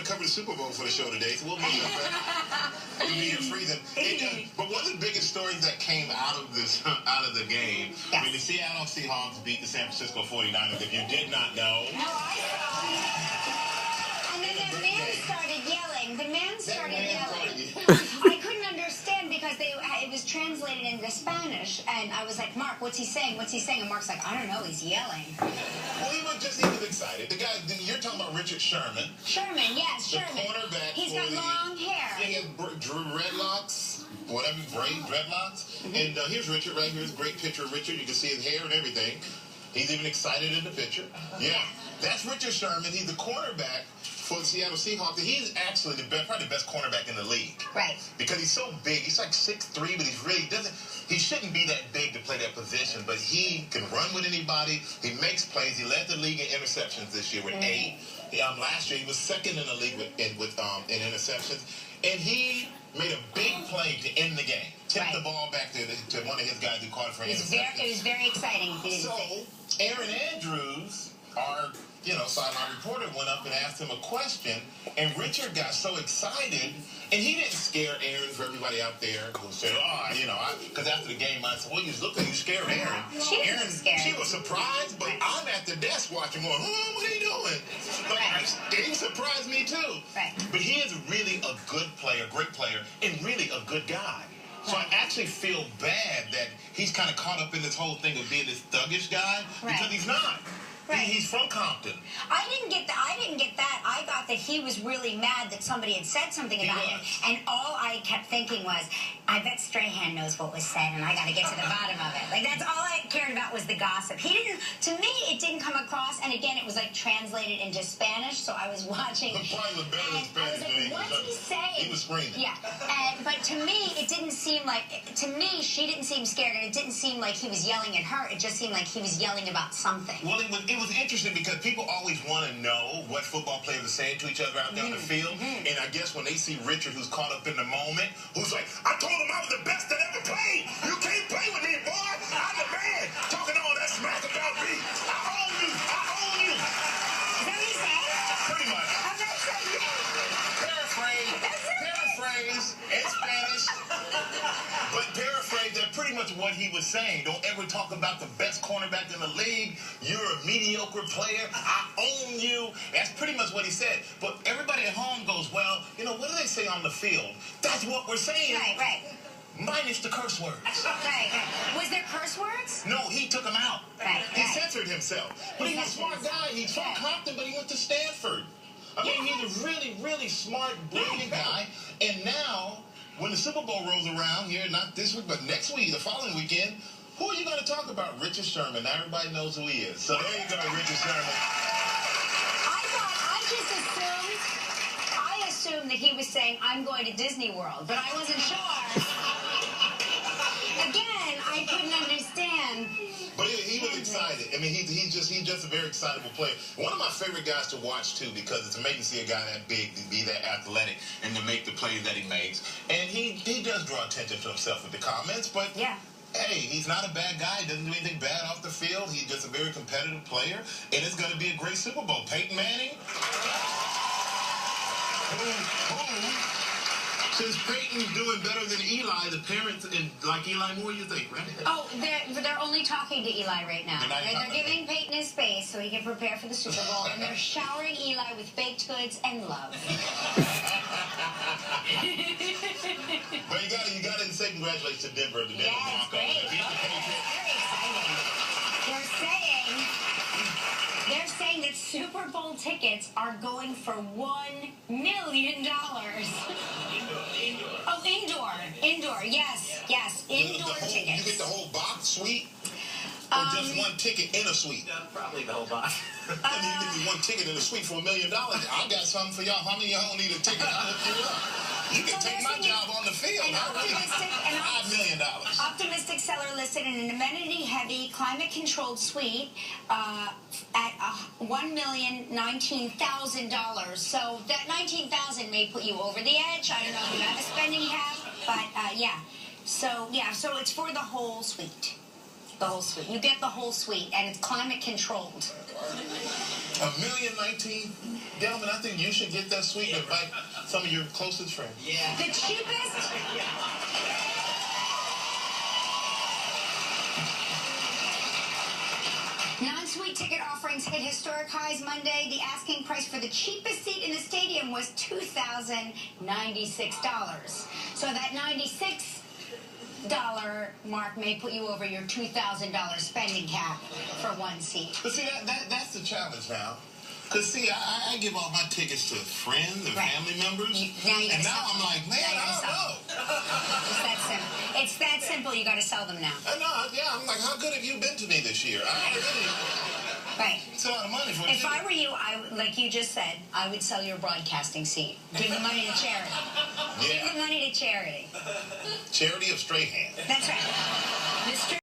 to cover the Super Bowl for the show today, so we'll move that. We'll be here freezing. But one of the biggest stories that came out of the game, I mean, the Seattle Seahawks beat the San Francisco 49ers. If you did not know. No, I saw it. And then that man started yelling. The man started yelling. I couldn't understand because it was translated into Spanish, and I was like, Mark, what's he saying? What's he saying? And Mark's like, I don't know, he's yelling. Well, he was excited. The guy, you're talking about Richard Sherman. Sherman, yes, Sherman. The quarterback. He's got long hair. Yeah, he has dreadlocks, whatever, dreadlocks. And here's Richard right here. Here's a great picture of Richard. You can see his hair and everything. He's even excited in the picture. Yeah. That's Richard Sherman. He's the quarterback for the Seattle Seahawks. He's actually probably the best cornerback in the league. Right. Because he's so big. He's like 6'3", but he shouldn't be that big to play that position, but he can run with anybody. He makes plays. He led the league in interceptions this year with 8. Last year he was second in the league in interceptions, and he made a big play to end the game. Tipped the ball back to one of his guys who caught it for an interception. It was very exciting. So Aaron Andrews, our sideline reporter, went up and asked him a question, and Richard got so excited, and he didn't scare Aaron for everybody out there who said, because after the game I said, well, you look like you scared Aaron. She was scared. She was surprised, but I'm at the desk watching going, what are you doing? He surprised me too. Right. But he is really a good player, great player, and really a good guy. So I actually feel bad that he's kind of caught up in this whole thing of being this thuggish guy, because he's not. Right. He's from Compton. I didn't get that. I thought that he was really mad that somebody had said something about him. And all I kept thinking was, I bet Strahan knows what was said, and I got to get to the bottom of it. Like, that's all I cared about was the gossip. To me, it didn't come across. And again, it was like translated into Spanish, so I was watching. Probably better in Spanish than English. What's he saying? He was screaming. Yeah. But to me, it didn't seem like, she didn't seem scared, and it didn't seem like he was yelling at her. It just seemed like he was yelling about something. Well, it was interesting because people always want to know what football players are saying to each other out there on the field. And I guess when they see Richard, who's caught up in the moment, who's like, I told him I was the best that ever played. You can't play with me, boy. I'm the man. Talking all that smack about me. I own you. I own you. Is that what he said? Pretty much. Paraphrase in Spanish. But paraphrase, that's pretty much what he was saying. Don't ever talk about the best cornerback in the league. You're a mediocre player. I own you. That's pretty much what he said. But everybody at home goes, well, what do they say on the field? That's what we're saying. Right. Minus the curse words. Right. Was there curse words? No, he took them out. Right. He censored himself. But he's a smart guy. He's from Compton, but he went to Stanford. I mean, he's a really, really smart, brilliant guy. And now, when the Super Bowl rolls around here, not this week, but next week, the following weekend, who are you going to talk about? Richard Sherman. Now everybody knows who he is. So there you go, Richard Sherman. I assumed that he was saying, I'm going to Disney World, but I wasn't sure. Again, I couldn't understand. But he was excited. I mean, he's just a very excitable player. One of my favorite guys to watch, too, because it's amazing to see a guy that big, to be that athletic, and to make the plays that he makes. And he does draw attention to himself with the comments, but hey, he's not a bad guy. He doesn't do anything bad off the field. He's just a very competitive player, and it's going to be a great Super Bowl. Peyton Manning? Since Peyton's doing better than Eli, the parents like Eli more, you think, right? Oh, they're only talking to Eli right now. They're giving Peyton his space so he can prepare for the Super Bowl, and they're showering Eli with baked goods and love. But you got to say congratulations to Denver, the Denver Broncos. Great. Very exciting. They're saying that Super Bowl tickets are going for $1 million. Oh, indoor. Yes, indoor tickets. You get the whole box suite, or just one ticket in a suite? Probably the whole box. I mean, you get one ticket in a suite for $1 million. I got something for y'all. How many of y'all need a ticket? I'll hook you up. You can take my job on the field. $5 million. Optimistic seller listed in an amenity-heavy, climate-controlled suite at $1,019,000. So that $19,000 may put you over the edge. I don't know if you have a spending cap, but So it's for the whole suite. The whole suite. You get the whole suite, and it's climate-controlled. $1,019,000? Delman, I think you should get that suite and invite some of your closest friends. Yeah. The cheapest? Non-suite ticket offerings hit historic highs Monday. The asking price for the cheapest seat in the stadium was $2,096. So that $96 mark may put you over your $2,000 spending cap for one seat. But see, that's the challenge now. Because, see, I give all my tickets to friends and family members. And now I'm like, man, I don't know. It's that simple. It's that simple. You got to sell them now. I know, yeah. I'm like, how good have you been to me this year? I really... Right. It's a lot of money for If I were you, like you just said, I would sell your broadcasting seat. Give the money to charity. Yeah. Give the money to charity. Charity of Strahan. That's right.